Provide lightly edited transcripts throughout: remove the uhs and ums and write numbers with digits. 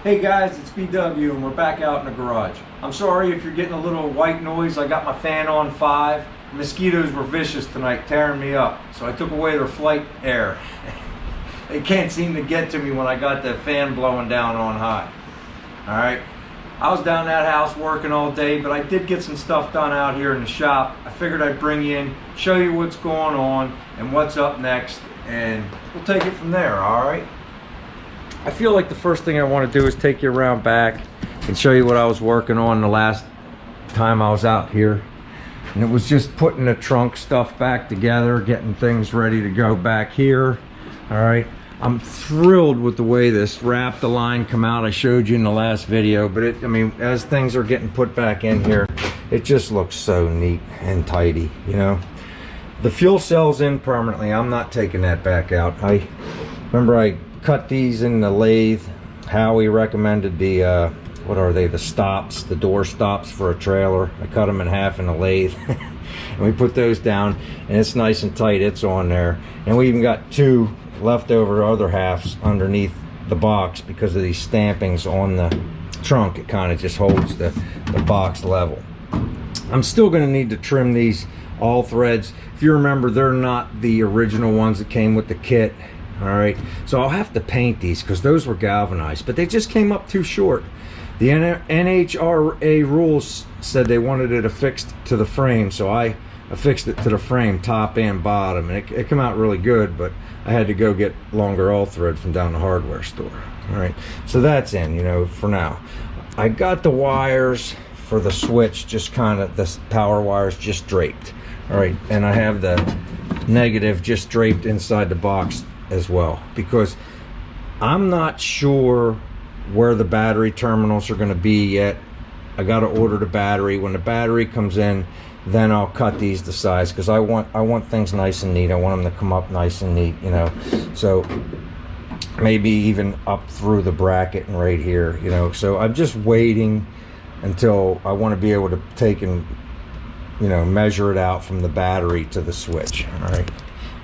Hey guys, it's BW and we're back out in the garage. I'm sorry if you're getting a little white noise. I got my fan on 5. Mosquitoes were vicious tonight, tearing me up. So I took away their flight air. They can't seem to get to me when I got the fan blowing down on high. Alright, I was down that house working all day, but I did get some stuff done out here in the shop. I figured I'd bring you in, show you what's going on and what's up next, and we'll take it from there, alright? I feel like the first thing I want to do is take you around back and show you what I was working on the last time I was out here. And it was just putting the trunk stuff back together, getting things ready to go back here. All right, I'm thrilled with the way this wrap the line come out. I showed you in the last video, but I mean, as things are getting put back in here, it just looks so neat and tidy, you know. The fuel cell's in permanently. I'm not taking that back out. I remember I cut these in the lathe. Howie recommended the what are they, the stops, the door stops for a trailer. I cut them in half in the lathe and we put those down, and it's nice and tight. It's on there, and we even got 2 leftover other halves underneath the box because of these stampings on the trunk. It kind of just holds the box level. I'm still going to need to trim these all threads. If you remember, they're not the original ones that came with the kit. All right, so I'll have to paint these because those were galvanized, but they just came up too short. The NHRA rules said they wanted it affixed to the frame, so I affixed it to the frame, top and bottom, and it came out really good, but I had to go get longer all thread from down the hardware store. All right, so that's in, you know, for now. I got the wires for the switch, just kind of, the power wires just draped. All right, and I have the negative just draped inside the box as well, because I'm not sure where the battery terminals are going to be yet. I got to order the battery. When the battery comes in, then I'll cut these to size, because I want things nice and neat. I want them to come up nice and neat, you know, so maybe even up through the bracket and right here, you know. So I'm just waiting until I want to be able to take and, you know, measure it out from the battery to the switch. All right,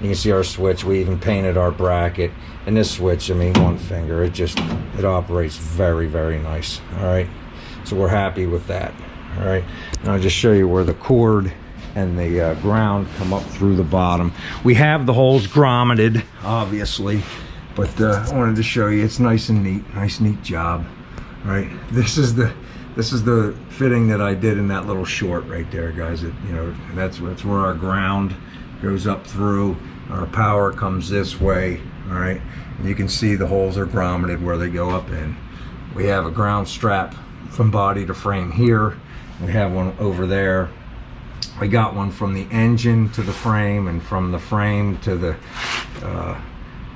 you can see our switch. We even painted our bracket, and this switch, I mean, one finger, it operates very, very nice. All right, so we're happy with that. All right, and I'll just show you where the cord and the ground come up through the bottom. We have the holes grommeted, obviously, but I wanted to show you it's nice and neat. Nice neat job. All right, this is the fitting that I did in that little short right there, guys. You know, that's where our ground goes up through. Our power comes this way. All right, and you can see the holes are grommeted where they go up in. We have a ground strap from body to frame here. We have one over there. We got one from the engine to the frame, and from the frame to the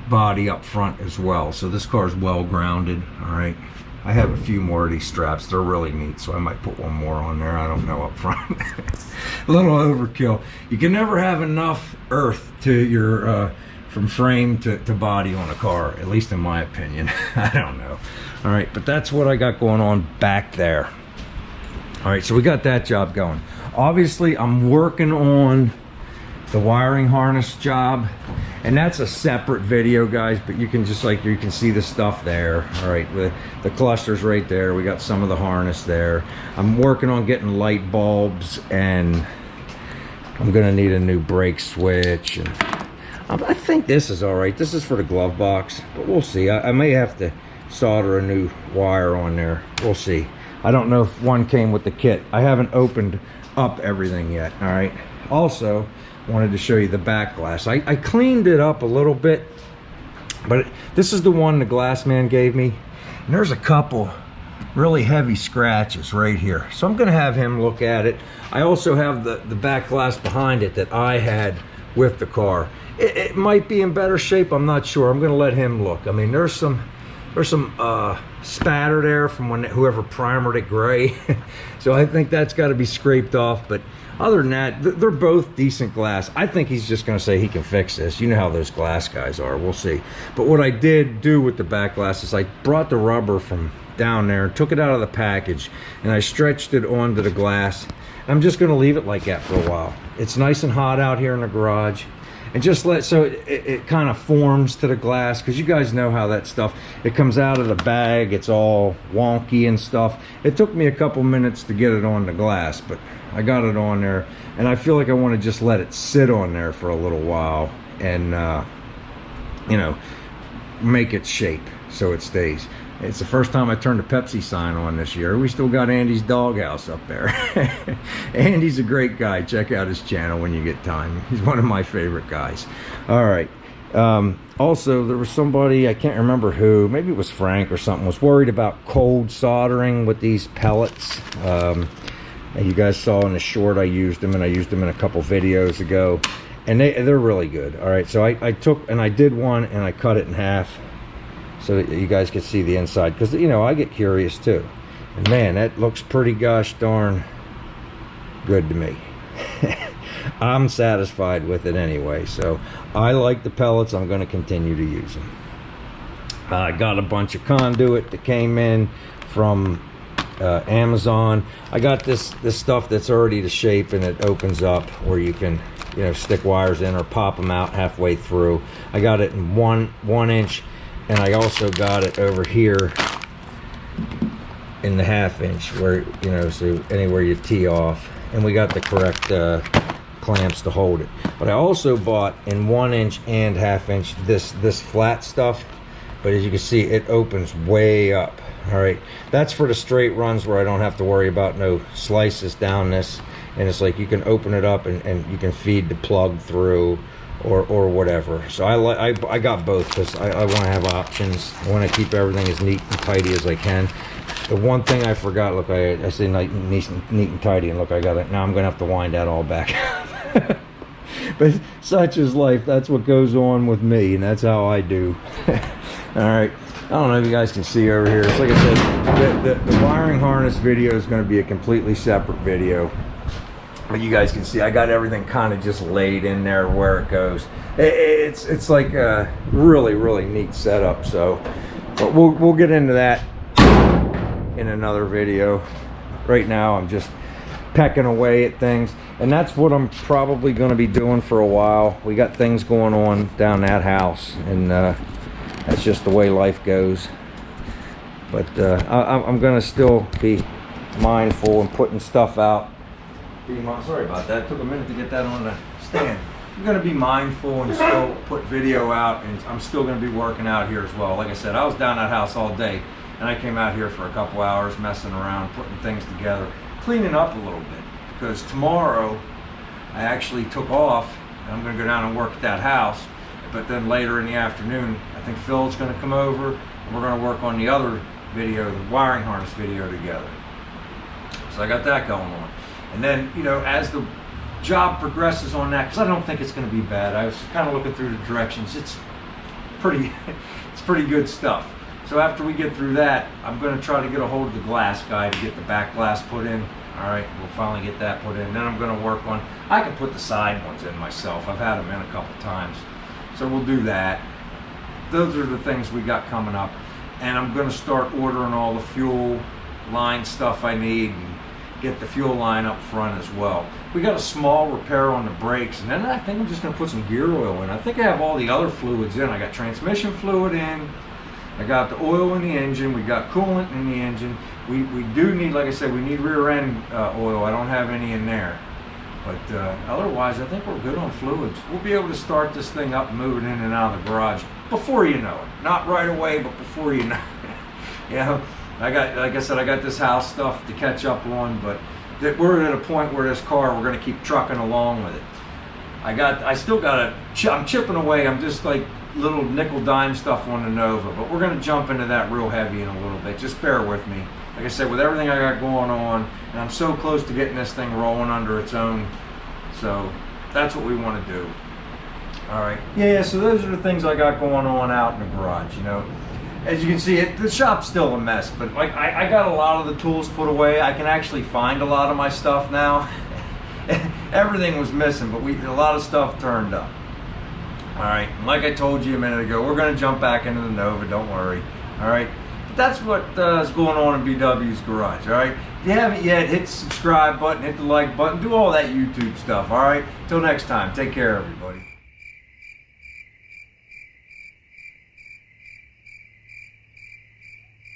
body up front as well. So this car is well grounded. All right, I have a few more of these straps. They're really neat, so I might put one more on there. I don't know, up front. A little overkill. You can never have enough earth to your from frame to body on a car, at least in my opinion. I don't know. All right, but that's what I got going on back there. All right, so we got that job going. Obviously, I'm working on the wiring harness job, and that's a separate video, guys, but you can just, like, you can see the stuff there. All right, the cluster's right there. We got some of the harness there. I'm working on getting light bulbs, and I'm gonna need a new brake switch, and I think this is all right. This is for the glove box, but we'll see. I may have to solder a new wire on there. We'll see. I don't know if one came with the kit. I haven't opened up everything yet. All right, also wanted to show you the back glass. I cleaned it up a little bit, but this is the one the glass man gave me, and there's a couple really heavy scratches right here, so I'm gonna have him look at it. I also have the back glass behind it that I had with the car. It might be in better shape, I'm not sure. I'm gonna let him look. I mean, there's some spatter there from when whoever primered it gray. So I think that's got to be scraped off, but other than that, they're both decent glass. I think he's just going to say he can fix this. You know how those glass guys are. We'll see. But what I did do with the back glass is I brought the rubber from down there, took it out of the package, and I stretched it onto the glass. I'm just going to leave it like that for a while. It's nice and hot out here in the garage, and just so it kind of forms to the glass, because you guys know how that stuff, it comes out of the bag, it's all wonky and stuff. It took me a couple minutes to get it on the glass, but I got it on there, and I feel like I want to just let it sit on there for a little while and you know, make its shape so it stays. It's the first time I turned the Pepsi sign on this year. We still got Andy's doghouse up there. Andy's a great guy. Check out his channel when you get time. He's one of my favorite guys. All right. Also, there was somebody, I can't remember who, maybe it was Frank or something, was worried about cold soldering with these pellets. And you guys saw in the short I used them, and I used them in a couple videos ago. And they're really good. All right, so I took, and I did one, and I cut it in half, so that you guys can see the inside, because, you know, I get curious too. And man, that looks pretty gosh darn good to me. I'm satisfied with it anyway, so I like the pellets. I'm going to continue to use them. I got a bunch of conduit that came in from Amazon. I got this stuff that's already to shape, and it opens up where you can, you know, stick wires in or pop them out halfway through. I got it in one inch. And I also got it over here in the 1/2 inch, where, you know, so anywhere you tee off. And we got the correct clamps to hold it. But I also bought in 1 inch and 1/2 inch this flat stuff. But as you can see, it opens way up. All right, that's for the straight runs where I don't have to worry about no slices down this. And it's like you can open it up and you can feed the plug through. Or whatever. So I got both, because I want to have options. I want to keep everything as neat and tidy as I can. The one thing I forgot, look, I say neat and tidy, and look, I got it. Now I'm gonna have to wind that all back. But such is life. That's what goes on with me, and that's how I do. All right, I don't know if you guys can see over here. It's like I said, the wiring harness video is going to be a completely separate video. But you guys can see I got everything kind of just laid in there where it goes. It's like a really neat setup. So, but we'll get into that in another video. Right now I'm just pecking away at things, and that's what I'm probably going to be doing for a while. We got things going on down that house, and that's just the way life goes. But I'm going to still be mindful and putting stuff out. Sorry about that. It took a minute to get that on the stand. I'm going to be mindful and still put video out, and I'm still going to be working out here as well. Like I said, I was down that house all day, and I came out here for a couple hours messing around, putting things together, cleaning up a little bit, because tomorrow I actually took off, and I'm going to go down and work at that house. But then later in the afternoon, I think Phil's going to come over, and we're going to work on the other video, the wiring harness video, together. So I got that going on. And then, you know, as the job progresses on that, because I don't think it's going to be bad. I was kind of looking through the directions. It's pretty good stuff. So after we get through that, I'm going to try to get a hold of the glass guy to get the back glass put in. All right, we'll finally get that put in. Then I'm going to work on, I can put the side ones in myself. I've had them in a couple times. So we'll do that. Those are the things we got coming up. And I'm going to start ordering all the fuel line stuff I need, and get the fuel line up front as well. We got a small repair on the brakes, and then I think I'm just going to put some gear oil in. I think I have all the other fluids in. I got transmission fluid in, I got the oil in the engine, we got coolant in the engine. We do need, like I said, we need rear end oil. I don't have any in there. But otherwise, I think we're good on fluids. We'll be able to start this thing up and move it in and out of the garage before you know it. Not right away, but before you know it. You know, like I said, I got this house stuff to catch up on, but we're at a point where this car, we're going to keep trucking along with it. I'm chipping away. I'm just like little nickel dime stuff on the Nova, but we're going to jump into that real heavy in a little bit. Just bear with me. Like I said, with everything I got going on, and I'm so close to getting this thing rolling under its own, so that's what we want to do. All right. Yeah, so those are the things I got going on out in the garage, you know. As you can see, the shop's still a mess, but like I got a lot of the tools put away. I can actually find a lot of my stuff now. Everything was missing, but a lot of stuff turned up. All right, and like I told you a minute ago, we're going to jump back into the Nova, don't worry. All right, but that's what is going on in BW's garage. All right, if you haven't yet, hit the subscribe button, hit the like button, do all that YouTube stuff. All right, till next time, take care, everybody.